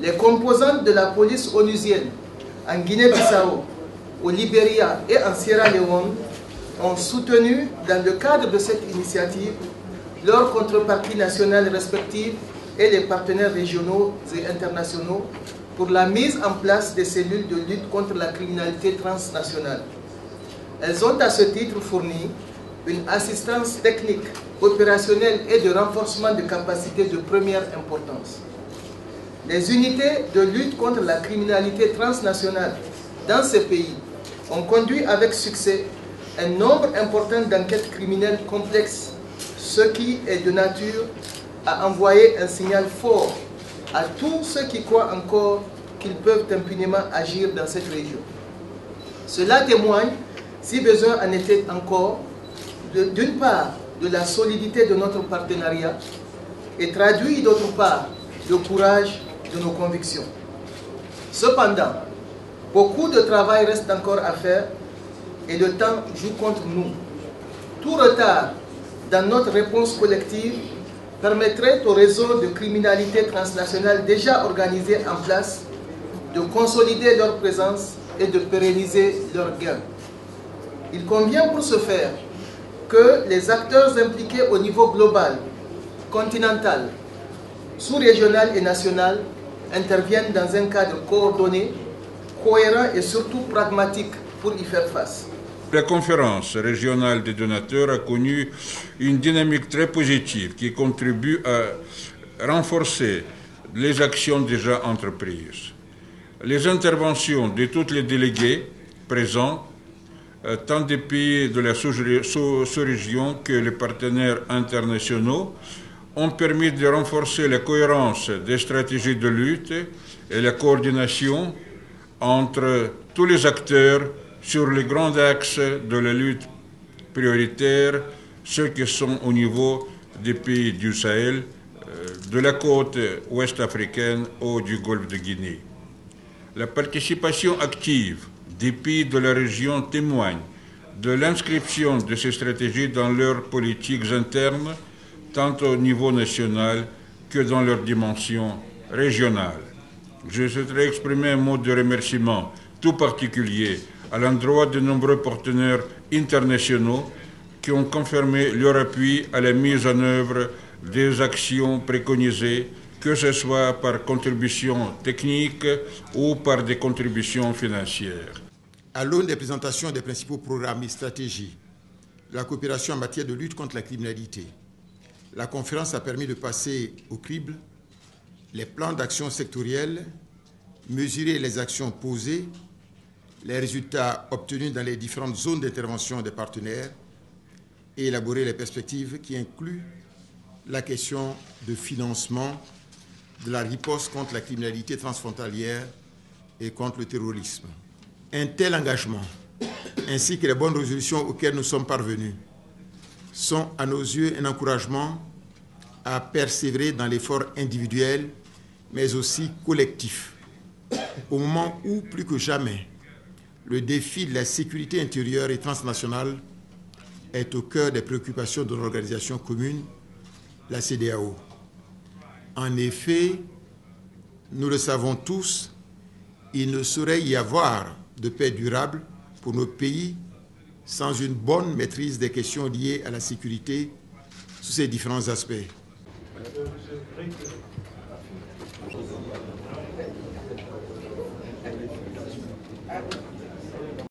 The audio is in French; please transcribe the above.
Les composantes de la police onusienne en Guinée-Bissau, au Libéria et en Sierra Leone ont soutenu, dans le cadre de cette initiative, leurs contreparties nationales respectives et les partenaires régionaux et internationaux pour la mise en place des cellules de lutte contre la criminalité transnationale. Elles ont à ce titre fourni une assistance technique, opérationnelle et de renforcement de capacités de première importance. Les unités de lutte contre la criminalité transnationale dans ces pays ont conduit avec succès un nombre important d'enquêtes criminelles complexes, ce qui est de nature à envoyer un signal fort à tous ceux qui croient encore qu'ils peuvent impunément agir dans cette région. Cela témoigne, si besoin en était encore, d'une part de la solidité de notre partenariat et traduit d'autre part le courage de nos convictions. Cependant, beaucoup de travail reste encore à faire et le temps joue contre nous. Tout retard dans notre réponse collective permettrait au réseau de criminalité transnationale déjà organisé en place de consolider leur présence et de pérenniser leurs gains. Il convient pour ce faire que les acteurs impliqués au niveau global, continental, sous-régional et national interviennent dans un cadre coordonné, cohérent et surtout pragmatique pour y faire face. La conférence régionale des donateurs a connu une dynamique très positive qui contribue à renforcer les actions déjà entreprises. Les interventions de tous les délégués présents, tant des pays de la sous-région que les partenaires internationaux, ont permis de renforcer la cohérence des stratégies de lutte et la coordination entre tous les acteurs sur les grands axes de la lutte prioritaire, ceux qui sont au niveau des pays du Sahel, de la côte ouest africaine ou du Golfe de Guinée. La participation active des pays de la région témoigne de l'inscription de ces stratégies dans leurs politiques internes, tant au niveau national que dans leur dimension régionale. Je souhaiterais exprimer un mot de remerciement tout particulier à l'endroit de nombreux partenaires internationaux qui ont confirmé leur appui à la mise en œuvre des actions préconisées, que ce soit par contribution technique ou par des contributions financières. À l'aune des présentations des principaux programmes et stratégies de la coopération en matière de lutte contre la criminalité, la conférence a permis de passer au crible les plans d'action sectoriels, mesurer les actions posées, les résultats obtenus dans les différentes zones d'intervention des partenaires et élaborer les perspectives qui incluent la question de financement de la riposte contre la criminalité transfrontalière et contre le terrorisme. Un tel engagement, ainsi que les bonnes résolutions auxquelles nous sommes parvenus, sont à nos yeux un encouragement à persévérer dans l'effort individuel, mais aussi collectif, au moment où, plus que jamais, le défi de la sécurité intérieure et transnationale est au cœur des préoccupations de l'organisation commune, la CEDEAO. En effet, nous le savons tous, il ne saurait y avoir de paix durable pour nos pays sans une bonne maîtrise des questions liées à la sécurité sous ses différents aspects.